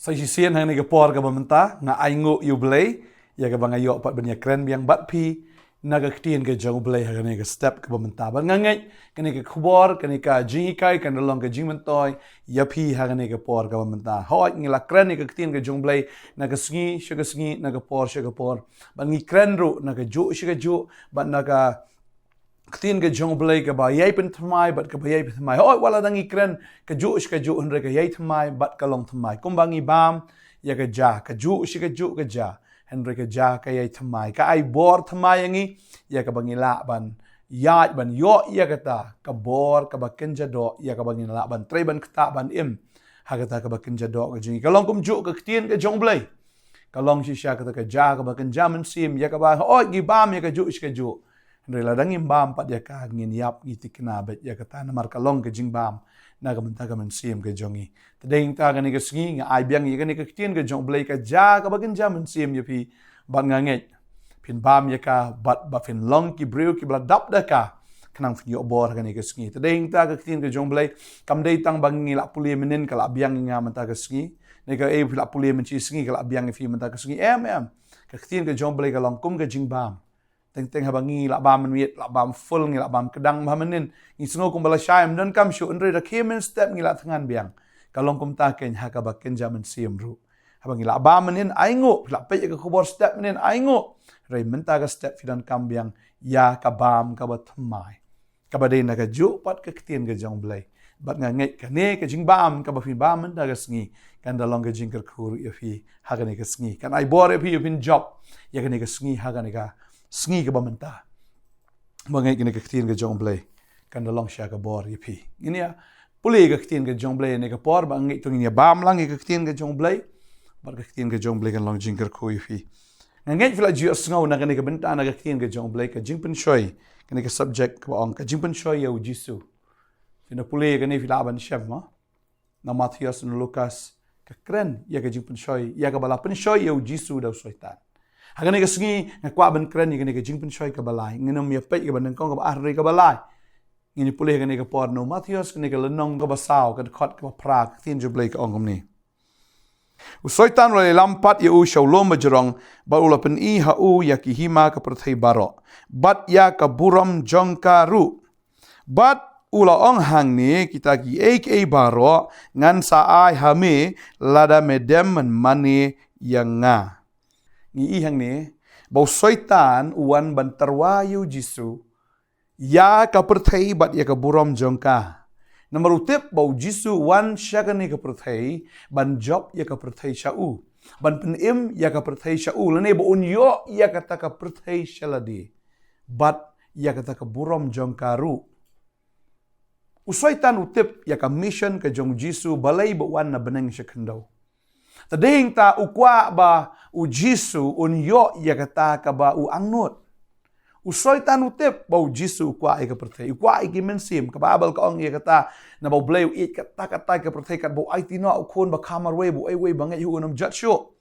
Sajisian hang ni kapor ka bamenta nga aingo yu blay ya ka bangayo pat banya kren biang bat pi naga ktien ka jong blay ha ni ka step ka bamenta ban ngangai kani ka khubor kani ka jingi kai kan long ka jingmentoy ya pi ha ni ka por ka bamenta hoy ngila kren ni ka ktien ka jong blay naga sngi shiga sngi naga por ban ngi kren ru naga ju shiga ju ban naga ktien ka jong blay ka ba yai pen thmai bat ka ba yai pen thmai hoy wala dangi kren ka ju hunre ka yai thmai bat ka long thmai kumbangi bam ya ka ja ka ju ka ja henre ka ja ka yai thmai ka ai bor thmai ngi ya ka bangi la ban iaid ban yo ya ka ta ka bor ka ba kenja do ya ka bangi la ban tre ban kta ban im ha ka ta ka ba kenja do ka jingi ka long kum ju ka ktien ka jong blay ka long shisha ka ta ka ja ka ba kenja man sim ya ka ba hoy gi bam ya ka ju ka ju Rela dangin bam pat ya ka ngin yap ngiti kena bet ya kata na marka long ke jing bam na ka menta ka men sim ke jongi tadeng ta ka ni ka sngi nga ai biang ya ka ni ka ktien ke jong blay ka ja ka bagin ja men sim ya pi ban nga nget pin bam ya ka bat ba fin long ki breu ki bla dap da ka kanang fin yo bor ka ni ka sngi tadeng ta ka ktien ke jong blay kam dei tang bang ngi la puli menen ka la biang nga menta ka sngi ni ka e la puli men chi sngi ka la biang fi menta ka sngi ka ktien ke jong blay ka long kum ke jing bam teng habangi la bam miet la bam full ngi la bam kedang bamanin ngi sngo kum bala shaim don kam shu unre da kemen step ngi la thangan biang kalong kum ta ken ha ka ba ken jaman sim ru habangi la bam manin aingo la pe ka khubor step manin aingo rei menta ka step fidan kam biang ya ka bam ka ba thmai ka ba de na ka ju pat ka ktien ka jong blay bat nga ngai ka ne ka jing bam ka ba fi bam man da ka sngi kan da long ka jing ka khur ya fi ha ka ne ka sngi kan ai bor ya fi fin job ya ka ne ka sngi ha ka ne ka sngi ka bamenta mangai kini ka ktien ka jong blay kan da long sha ka bor yipi ini ya puli ka ktien ka jong blay ne ka por ba ngai tu ngi bam lang ka ktien ka jong blay bar ka ktien ka jong blay kan long jingker ko yipi ngai fila ju sngo na ka benta na ka ktien ka jong blay ka jingpen shoi kini ka subject ka ong ka jingpen shoi ya jisu fina puli ka ni fila ban shem ma na Matius na Lucas ka kren ya ka jingpen shoi ya ka bala pen shoi ya jisu da soitan Hagani ka sngi nga kwa ban kren ni ka jingpen shoy ka balai nginom ya pe ka ban kong ka ahri ka balai ngini pulih ka ni ka por no Matius ka ni ka lenong ka basaw ka khot ka prak tin ju blay ka ongom ni usoitan wala lampat ya u shawlom bajrong ba ula pen I ha u ya ki hima ka prathai baro bat ya ka buram jongka ru bat ula ong hang ni kita ki ek baro ngan sa ai hame lada medem man mane yang nga ngi ihang ni bau soitan uan bantarwa yu jisu ya ka perthai bat ya ka burom jongka nomor utip bau jisu wan syagani ka perthai ban job ya ka perthai shau ban penim ya ka perthai shau lane bo unyo ya kata ka perthai shaladi bat ya kata ka burom jongka ru usoitan utip ya ka mission ka jong jisu balai bo wan na beneng syakandau tading ta ukwa ba u jisu unyo ya kata ka ba u angnot usoitan utip ba u jisu ukwa ka perthai ukwa ki mensim ka babal ka ong ya kata na ba blay it kata ka perthai kat bo it no khon ba khamar we bo ai we bangai hu nam jat sho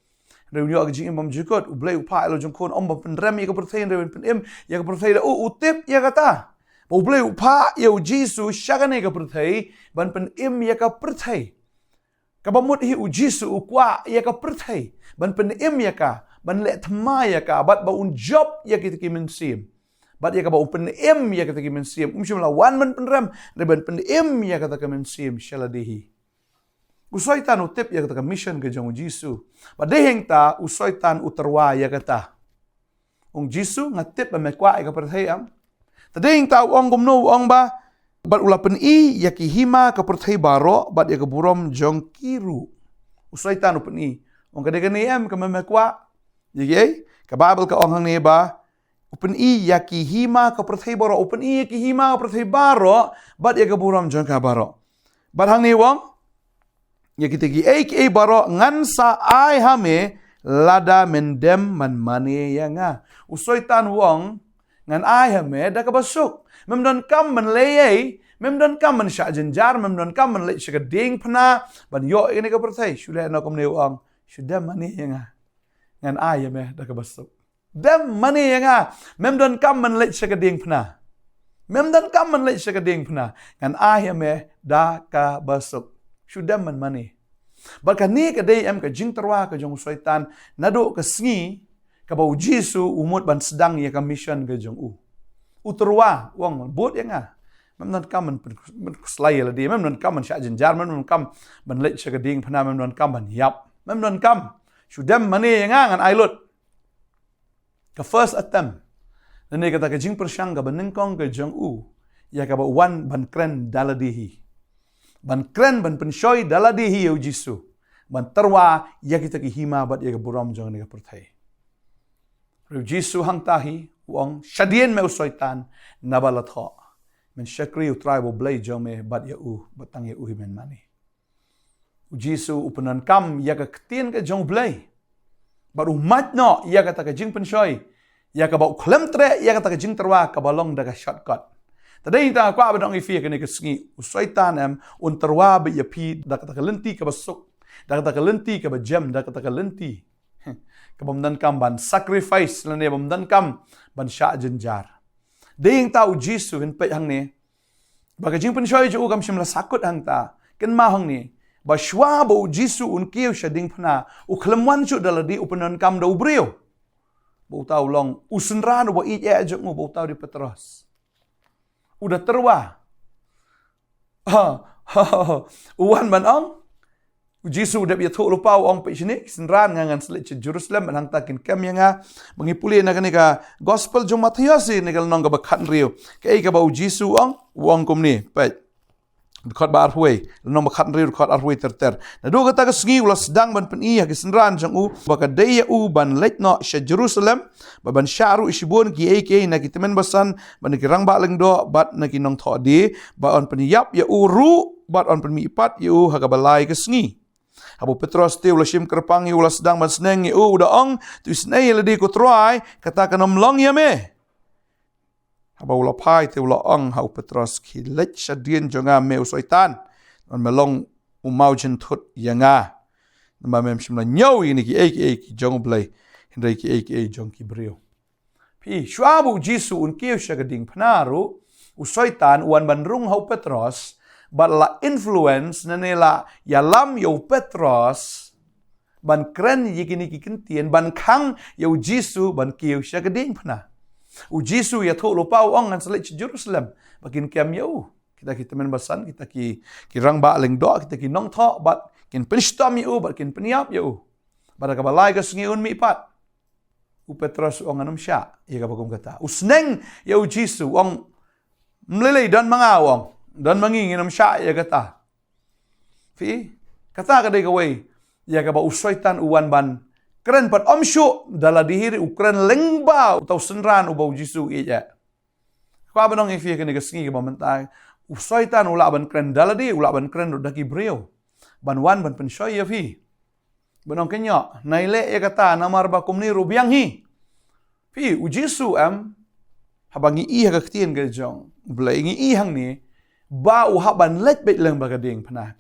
reunyo ka jing bam jikot u blay u pa lo jong khon om ba pen rem ya ka perthai reun pen im ya ka perthai u utip ya kata ba blay u pa ya u jisu shagane ka perthai ban pen im ya ka perthai kabamut hi ujisu ukwa ya ka perthai ban pen im ya ka ban le thma ya ka bat ba un job ya ki mensim bat ya ka ba pen im ya ka ki mensim shimla wan man pen ram re ban pen im ya ka mensim shaladehi usoitan utip ya ka mission ke jong jisu ba deheng ta usoitan utarwa ya kata ong jisu ngatip ba mekwa ya ka perthai am tadeng ta ong gumno ong ba bat ulapan I ya ki hima ka perthai baro bat ya ka burom jong kiru usoitan upan I ong ka degani em ka memekwa ye ka babel ka ong hang ne ba upan I ya ki hima ka perthai baro upan I ya ki hima ka perthai baro bat ya ka burom jong ka baro bat hang ne wong ya ki tegi ek baro ngan sa ai hame lada mendem man mane ya nga usoitan wong ngan ai hame da ka basuk memdon kam man leyei memdon kam man sha jenjar memdon kam man le shika ding phna ban yo ini ka perthai shule na kom neu ang shudam mani nga ngan ai me da ka basuk dam mani nga memdon kam man le shika ding phna memdon kam man le shika ding phna ngan ai me da ka basuk shudam man mani Bahkan ni kadai ke jing terwa ke jong syaitan nado ke sengi ke bau Jisu umut ban sedang ya ke mission ke jong u terwa wong bot yang memnon kam men selai la dia memnon kam men syak jenjar memnon kam ban lech ke ding phana memnon kam ban yap memnon kam sudam mani yang ngan ailut ke first attempt nene kata ke jing persyang ke benengkong ke jong ya ke bau wan ban kren daladihi ban kren ban pensyoi daladihi ya Jisu ban terwa ya kita ki hima bat ya ke buram jong ne ke perthai Jisu hang tahi wong syadien me syaitan nabalat kha men syakri utrai bo blai jome bat ya batang ya himen mani Jisu upanan kam ya ka ketien ka jong blai baru mat no ya kata ka jing pensyoi ya ka bau klem tre ya kata ka jing terwa ka balong da ka shortcut tadai ta kwa badong ifi ka ne ka sngi syaitan am un terwa be ya pi da kata ka lenti ka basuk da kata ka lenti ka bajam da kata ka lenti ka bamdan kam ban sacrifice lane bamdan kam ban sya jenjar ding tau Jisu hin pe hang ni baga jing pensyoi ju kam shimla sakut hang ta ken ma hang ni ba shwa bo Jisu un kiu shading phna u khlemwan chu daladi upanan kam do brio bo tau long usunran bo i e ju bo tau di Petros udah terwa uwan ban ong Jisu dah biar thuk lupa ong pe sini senran ngangan selit Jerusalem hang takin kem yang mengipuli nak ni ka gospel jom Matius ni kal nong ka bakhan riu kai ka bau Jisu ong kum ni pe dekat ba arway nong bakhan riu dekat arway ter na do kata ka sengi ulas sedang ban pen iya ke senran jang baka daya ban let no sya Jerusalem ban syaru isibun ki nak temen basan ban ki rang ba leng do bat nak nong tho di ba on pen yap ya ru bat on pen mi ipat yu ha ka balai ke sengi Abu Petros ti ulashim kerpang yu ulas sedang ban seneng yu udah ong tu snei ladi ku try kata kanom long ya me Abu ulapai ti ula ong Abu Petros ki lech shadien jonga me usaitan on melong umau jentut yanga nama mem shimla nyau ini ki jong blai hindai ki jong ki brio pi shwabu Jisu un kiu shagading panaru usaitan uan ban rung Abu Petros but la influence nanela yalam yo Petros ban kren yikini kintien ban khang yo Jisu ban kiu shagading phna u Jisu ya tho lupa ong an selit Jerusalem bakin kem yo kita men basan kita ki rang ba leng do kita ki nong tho bat kin penstam yo bat kin peniap yo bara ka balai ka sengi un mi pat u Petros ong anum sya ya ka bakum kata usneng yo Jisu ong mlelei dan mangawong dan mangingin am sya ya kata fi kata ka dei kawai ya ka ba usaitan uwan ban keren pat om syu dala dihiri ukren lengba utau senran ubau Jisu iya kwa banong ifi ka ni ka sengi ka mentai usaitan ula ban keren dala di ula ban keren daki brio ban wan ban pensoi ya fi banong kenyo naile ya kata namar ba kumni rubiang hi fi u Jisu am habangi i ha ka ktien ka jong blai ngi i hang ni ba u haban let bet leng ba kading phana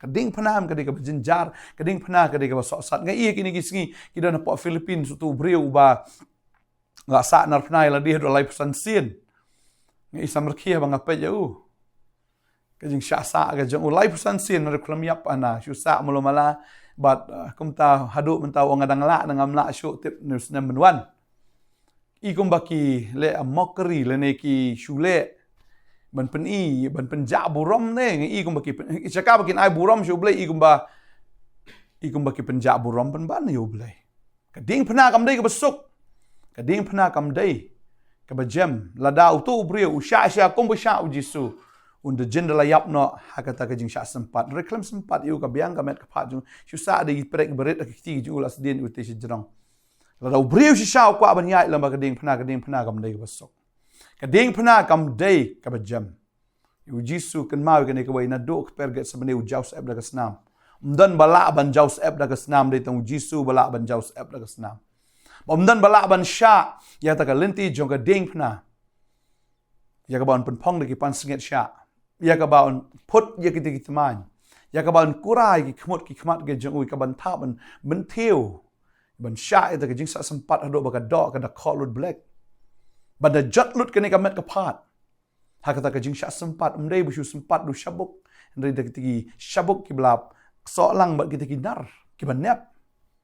am kading ka jinjar kading phana kading ka so sat ngai kini kisngi kidon po Philippines tu breu ba nga sa nar phna la di do lai pesan sin ngai samerkhia ba ngape jau kajing sya sa ka jong lai pesan sin nar klam yap ana syu sa mulo mala bat kum ta hadu mentau ngadang la ngam la syu tip news nem benwan i kum baki le mockery le ne ki shule ban peni ban penja buram ne i kum baki chaka bakin ai buram shu blai i kum baki penja buram pan ban yo blai kading phna kam dei ka besuk kading phna kam dei ka bajem lada utu brio usha kum besha u Jisu und jendela yap no hakata ka jing sha sempat reklam sempat yu ka biang ka met ka pha ju shu sa de prek beret ka ti ju las din u te jrong lada brio sha kwa ban yai lamba kading phna kam dei ka besuk kading phna kam dei ka bajam yu Jisu kan mau kan ka wai na do perget sabane u jaus eb daga snam umdan bala ban jaus eb daga snam dei tong Jisu bala ban jaus eb daga snam umdan bala ban sha ya ta ka lenti jong ka ding phna ya ka ban pong de ki pan singet sha ya ka ban put ya ki man ya ka ban kurai ki khmat ge jong u ka ban tha ban mentiu ban sha ya ta ka jing sa sempat ado ba ka do ka da kholud black Bada jat lut kene kamet kapat. Hakata ka jing sya sempat umdai busyu sempat du syabuk. Ndai dak tigi syabuk ki blap soalang bat kita kinar, kibanep,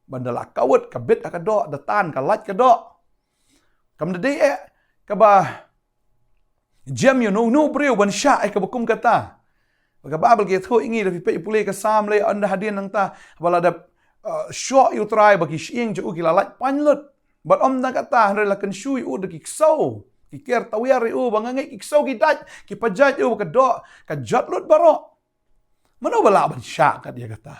bandala kawat, kabit akadok, datan, kalat kadok. Kam dede kaba jam yo no breu ban sha ka bakum kata. Baka babel ke tho ingi da pe pule ka sam le anda hadian nang ta bala da short you try baki shing ju ki lalat panlut. Bat om na kata rela kan shui u da ki so. Ki ker tawir u bangangai ki so ki dat ki pajat u ka do ka jatlut baro. Mano bala ban sya kat dia kata.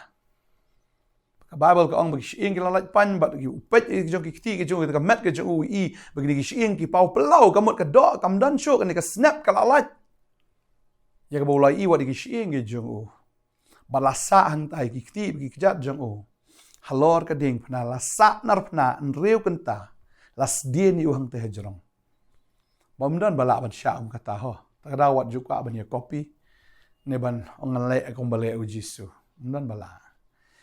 Ka Bible ka ong bagi shing ki lalat pan bat ki upet ki jong ki kti ki jong ka met ki jong u i bagi ki shing ki pau pelau ka mot ka do kam dan show ka ni ka snap ka lalat. Ya ka bolai i wat ki shing ki jong u. Balasa hang tai ki kti ki kjat jong u. Halor ka ding pna la sa nar pna nreu kenta las dien yu hang te hajrong. Bamdan bala ban sya kata ho. Tak dawat juga ban ya kopi. Neban ongan le akong bale u Jisu. Mdan bala.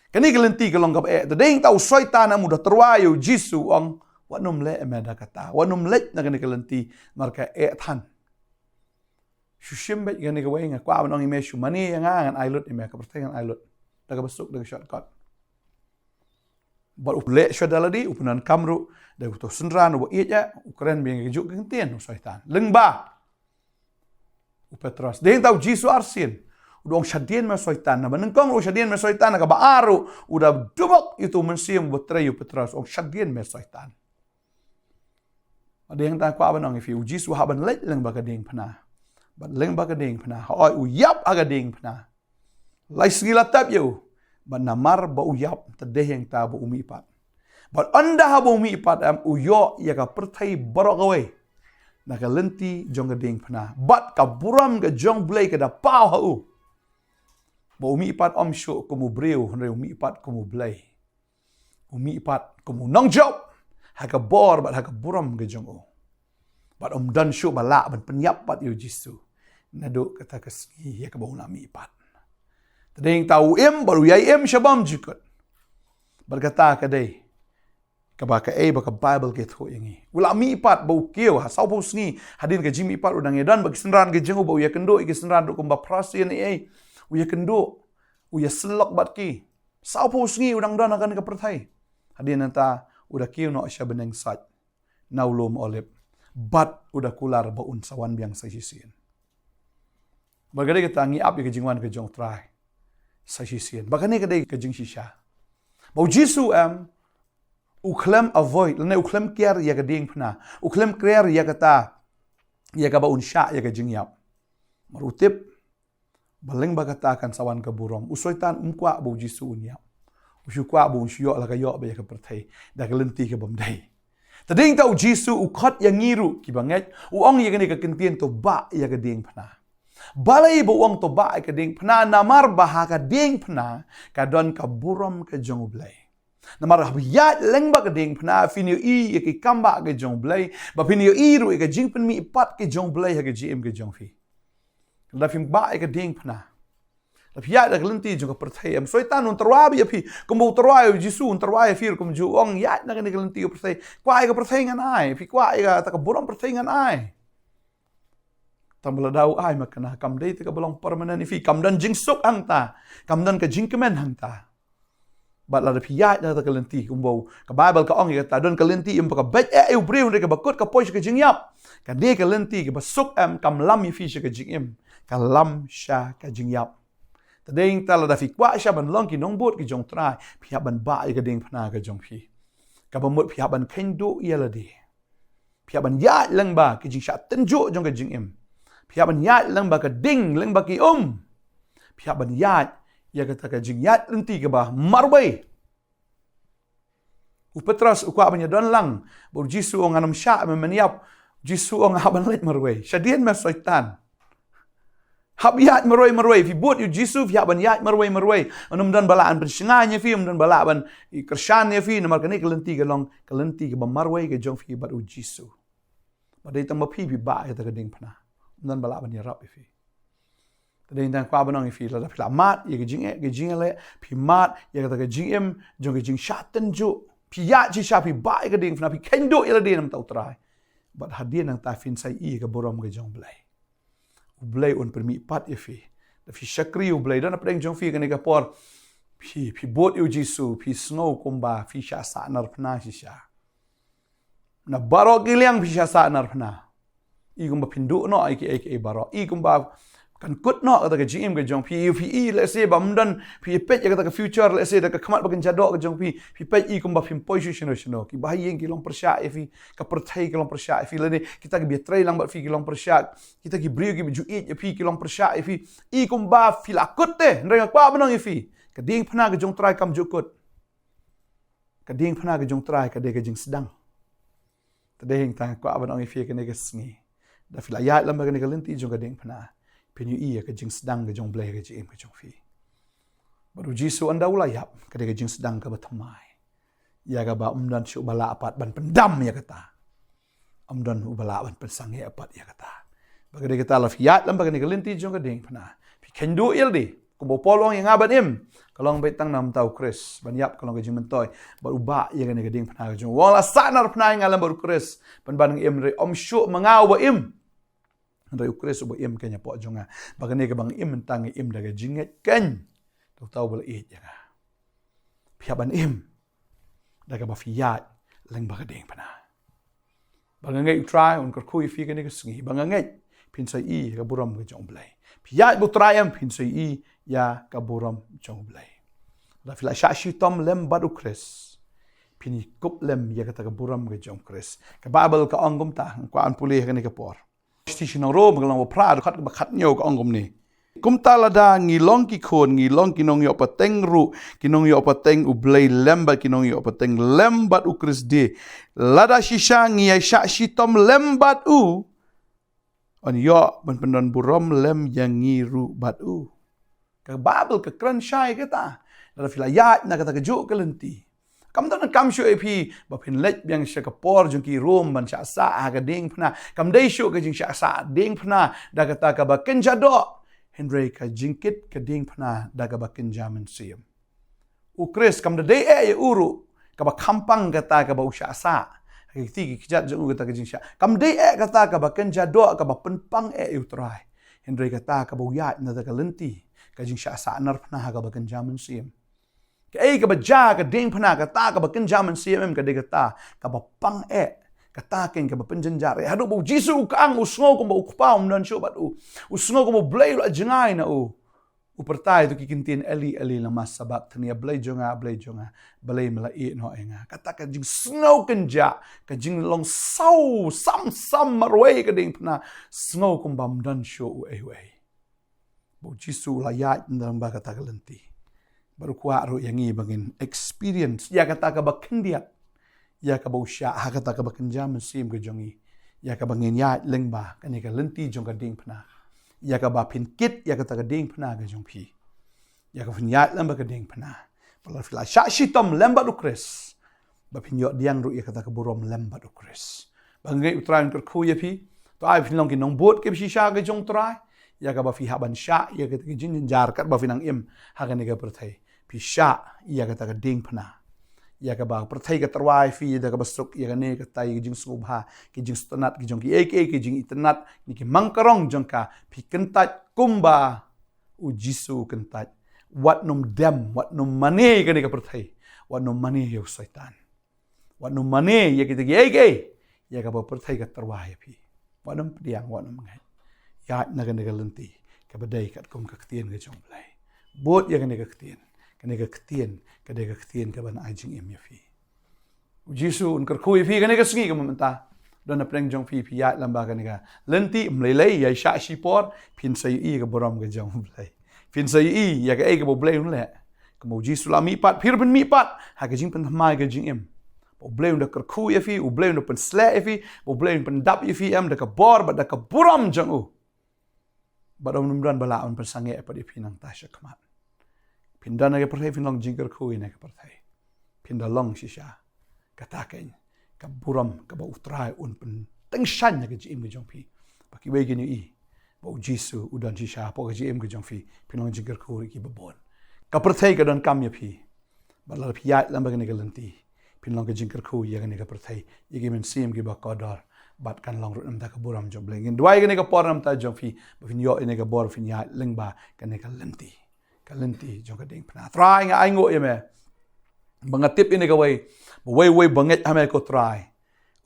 Kani kelenti kelong kap tading tau syaitan amu dah terwayu Jisu ong wanum le emeda kata. Wanum le na kani kelenti marka than. Shushim bet kani kawai nga kwa ban ong imeshu mani yang angan ailut ime ka pertengan ailut. Daga besuk daga shortcut. Bat uple syadaladi upunan kamru daga to senran u ietya ukren biang kejuk kentien syaitan. Lengba Petros. Ding tau Jisu arsin. Udah syadien me syaitan. Na banengkong u syadien me syaitan ka baaru udah dubok itu mensium betrayu Petros. Ong syadien me syaitan. Ada yang tak kwa banong ifi u Jisu haban lek leng ba kading pna. Bat leng ba kading pna. Oi u yap aga ding pna. Lai sgilatap yo. Bat namar ba u yap tadeh yang ta ba umi pat. Bat anda ha ba umi pat am u yo ya ka pertai barok away. Naka lenti jong gading pna. Bat ka buram ka jong blay ka da pau hau. Ba umi ipat om syo kumu breu henre umi ipat kumu blay. Umi ipat kumu nongjob. Haka bor bat haka buram ka jong o. Bat om dan syo bala ban penyap pat yu Jisu. Nado kata kasgi ya ka ba unami ipat. Tading tau baru yai syabam jikut. Berkata kadai. Kaba Kaei baka Bible ke tho yangi. Ula mi ipat bau keu ha sau bau sngi hadin ke jimi ipat udang edan bagi senran ke jengu bau ya kendo ke senran do kumba prasian ai. Uya kendo uya selok bat ki. Sau bau sngi udang dan akan ke pertai. Hadin nanta udah keu no asya beneng sat. Naulum olip. Bat udah kular baun sawan biang sajisian. Bagade kita ngi ap ke jingwan ke jong trai. Sajisian. Bagane kadai ke jing shisha. Bau Jisu uklem avoid lene uklem kiar ya ka ding pna uklem kiar ya kata ya ka ba unsha ya ka jingyap marutip baleng ba kata kan sawan ka burom usoitan umkwa bu Jisu unyap usukwa bu unsyo la ka yo ba ya ka perthai da ka lenti ka bamdai tading tau Jisu ukhat ya ngiru ki banget uong ya ka ni ka kentien to ba ya ka ding pna balai bu uong to ba ya ka ding pna namar ba ka ding pna ka don ka burom ka jongublai namar habiyat leng ba kading pna finio i ke kamba ke jong blai ba finio i ru ke jing pen mi pat ke jong blai ha ke gm ke jong fi la fim ba ke ding pna la piyat ke lenti jong ka perthai am soitan un terwa bi fi kumbu terwa Jisu un terwa fi kum ju ong ya na ke lenti ke perthai kwa ke perthai ngan ai fi kwa ga ta ka buram perthai ngan ai tambala dau ai makana kam dei te ka belong permanent fi kam dan jing suk ang ta kam dan ke jing kemen hang ta bat la piyat na ta kalenti kumbo ka Bible ka ong ta don kalenti im ka bet eu breu re ka bakut ka pois ka jingyap ka de kalenti ka basuk am kam lam fi ka jingim ka lam sha ka jingyap ta ding ta la da fi kwa sha ban long ki nong bot ki jong trai pia ban ba ka ding phna ka jong fi ka bamut pia ban kendo ya la de pia ban ya lang ba ki jing sha tenjo jong ka jingim pia ban ya lang ba ka ding lang ba ki pia ban ya ya kata ka jingyat lenti ke bah marbai u Petros u kwa banya don lang bu Jisu ong anam sya memeniap Jisu ong haban let marbai syadien ma syaitan habiat maroi fi bot yu Jisu fi haban yat maroi anum dan balaan pensyanganya fi dan balaban kersannya fi namar kani kelenti ke long kelenti ke marbai ke jong fi bat u Jisu badai tang mapi bi ba ya ta keding pana dan balaban ya rap fi tadi dan kwa banong ifi la pila mat ye gejing le pi mat ye kata gejing em jong gejing shaten ju pi ya ji sha pi ba ke ding fna pi kendo ye de nam tau trai bat hadien nang ta fin sai i ke borom ke jong blai u blai on permi pat ifi da fi shakri u blai dan apeng jong fi ke ne ka por พี่บดอยู่จิสูพี่สโนกุมบาพี่ชาสานารพนาชิชานะบารอกิเลียงพี่ชาสานารพนาอีกุมบาพินดูเนาะไอ้บารออีกุมบากันกุดเนาะก็ตะกะจิมกะจงพี่เลเซบัมดันพี่เป็ดยะก็ตะกะฟิวเจอร์เลเซตะกะขมัดบักจัดอกกะจงพี่เป็ดอีกุมบาพิมปอยชิโนki bahayen ki long persya fi ka perthai ki long persya fi lene kita ki biatrai lang ba fi ki long persya kita ki brio ki ju it fi ki long persya fi ikum ba fi la kut te ndra kwa banong fi ka ding phana ka jong trai kam ju kut ka ding phana ka jong trai ka de ka jing sedang ta de hing ta kwa banong fi ka ne ka sngi da fi la ya lam ba ka ne ka lenti jong ka ding phana pinyu iya ka jing sedang ka jong blai ka jim ka jong fi baru jisu anda ula yap ka de ka jing sedang ka bathamai ya ka ba umdan syu bala apat ban pendam ya kata umdan ubala ban pensange apat ya kata bagade kata la fiat lam bagane kalenti jong ka ding phana pi khendu il di ko bo polong yang aban im kalong bai tang nam tau kris ban yap kalong ka jimentoi baru ba ya ka ne ka ding phana ka jong wala sanar phana ngalam baru kris ban ban im re om syu mangau ba im ndai ukris ba im kenya po jonga bagane ka bang im tang im daga jinget kan tau bala it ya ka pi ban im daga ba fiat leng ba kadeng pana bangangai try on kar khui fi kani ka sngi bangangai pin sai i ka buram ka jong blai fiat bu try am pin sai i ya ka buram jong blai la fila sha shi tom lem badu kris pini kup lem ya ka ta ka buram ka jong kris ka babel ka ongom ta ko an puli ka ni ka por station ro magalang wa pra khat ba khat nyo ka ongom ni kumta lada ngilong ki khon ngilong kinong yo pateng ru kinong yo pateng ublei lemba kinong yo pateng lembat u kris de lada shisha ngi sha shitom lembat u on yo ban pendon burom lem yang ngiru bat u ka babel ka kran shai ka ta la fila ya na ka ta ka ju ka lenti kam ta kam shu ap ba phin let byang sha ka por jung ki rom ban sha sa ka ding phna kam dei shu ka jing sha sa ding phna da ka ta ka ba kenja do Henry ka jingkit ka ding phana daga bakin jaman siem. Ukris kam da day e uru ka ba kampang kata ka ba usha sa. Hakiti ki kijat jung kata ka jingsha. Kam day e kata ka ba kenja do ka ba penpang e utrai. Henry kata ka ba uyat na daga lenti ka jingsha sa nar phana ka ba kan jaman siem. Ka e ka ba ja ka ding phana kata ka ba kan jaman siem ka de kata ka ba pang e kata ken ka ba penjenjar hadu bu jisu kang usngo ko ba ukpa dan syo bat usngo ko blai la jengai na u pertai tu kikintin eli la masabak tania blai jonga blai mala e no enga kata ka jing snow kenja ka jing long sau sam marway ka ding pna snow ko bam dan syo u bu jisu la ya ndam ba kata ka lenti baru kwa ro yangi bangin experience ya kata ka ba kendia ya ka bau sha ha kata ka bakin jam sim ke jongi ya ka bangin ya lengba kani ka lenti jong ka ding phna ya ka ba phin kit ya ka ta ka ding phna ka jong phi ya ka phin ya lamba ka ding phna pala fila sha shitom lamba du kris ba phin yo diang ru ya ka ta ka burom lamba du kris bangai utran kar khu ya phi to ai phin long ki nong bot ke phi sha ka jong trai ya ka ba phi ha ban sha ya ka ta ki jin jar kat ba phin ang im ha ka ni ka perthai phi sha ya ka ta ka ding phna ya ka ba perthai ka tarwai fi da ka basuk ya ka ne ka tai jing subha ki jing stanat ki jong ki ki jing itnat ni ki mangkarong jong ka phi kentat kumba u jisu kentat wat num dem wat num mane ka ne ka perthai wat num mane yo saitan wat num mane ya ki ki ya ka ba perthai ka tarwai phi wat num pdiang wat num ngai ya na ka ne ka lenti ka badai kat kum ka ktien ka jong lai bot ya ka ne ka ktien kene ka ktien ka ktien ka ban ai jing em ya fi jisu un kar khui fi kene ka sngi ka mamanta don apreng jong fi ya lamba kene ka lenti mlelei ya sha shi por phin sai i ka boram ka jong blai phin sai i ya ka e ka bo blai un le ka mo jisu la mi pat phir ben mi pat ha ka jing pen mai ka jing em bo blai un kar khui ya fi u blai un pen sle ya fi bo blai un pen dap ya fi em da ka bor ba da ka boram jong u ba dom num dan bala un pen sange pa di phinang ta sha khamat pinda na ke perthai phin long jingkar khui na ke perthai pinda long shisha kata ken ka buram ka ba utrai un pen teng shan na ke jim ke jong phi ba ki we ke ni i ba jisu udan shisha po ke jim ke jong phi phin long jingkar khui ki ba bon ka perthai ka don kam ya phi ba la phi ya lam ba ke ne ke lenti phin long ke jingkar khui ya ke ne ka perthai ye ke men sim ki ba kodar bat kan long ru nam ta ka buram jong bleng in duai ke ne ka por nam ta jong phi ba phin yo ne ka bor phin ya leng ba ke ne ka lenti kalenti jong kading pna try nga ai ngo yeme bangatip ini kawai wei banget hame ko try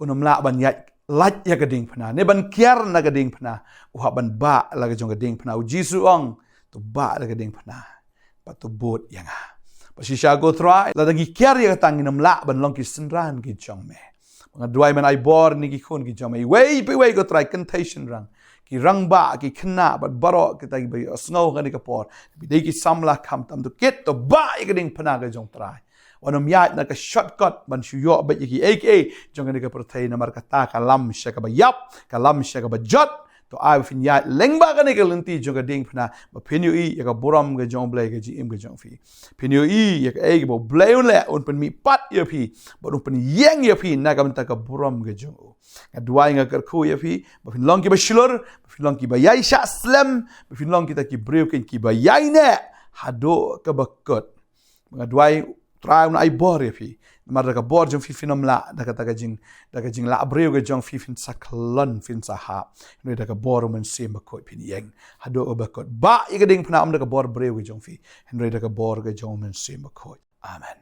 unam la ban yat lat ya kading pna ne ban kiar na kading pna uha ban ba la jong kading pna u jisu ong tu ba la kading pna patu bot yang pasisya go try la dagi kiar ya tangin nam la ban long ki senran ki jong me ngadwai man ai bor ni ki khon ki jong me wei go try contation rang ki rang ba ki khna bat baro ki tai bai asngau ka ni ka por bi dei ki samla kham tam to ket to ba ya kading pna ga jong try wanam yaid na ka shortcut ban shu yo ba ki aka jong ni ka protein na mar ka ta ka lam sha ka ba yap ka lam sha ka ba jot to ai fin yaid lengba ka ni ka lenti jong ka ding phna ba phinyu i ya ka boram ga jong blai ga ji im ga jong fi phinyu i ya ka ai bo blai le un pen mi pat ya phi ba un pen yeng ya phi na ka ta ka boram ga jong ka duai nga kar khu ya phi ba fin long ki ba shilor ba fin long ki ba yai sha slam ba fin long ki ta ki breu ken ki ba yai ne hado ka ba kot nga duai try un ai bor ya phi mar da ka bor jong fi finom la da ka jing la breu ga jong fi fin saklon fin sa ha no da ka bor man se ma ko pin yeng hado ba ko ba i ga ding phna am da ka bor breu ga jong fi henry da ka bor ga jong man se ma ko amen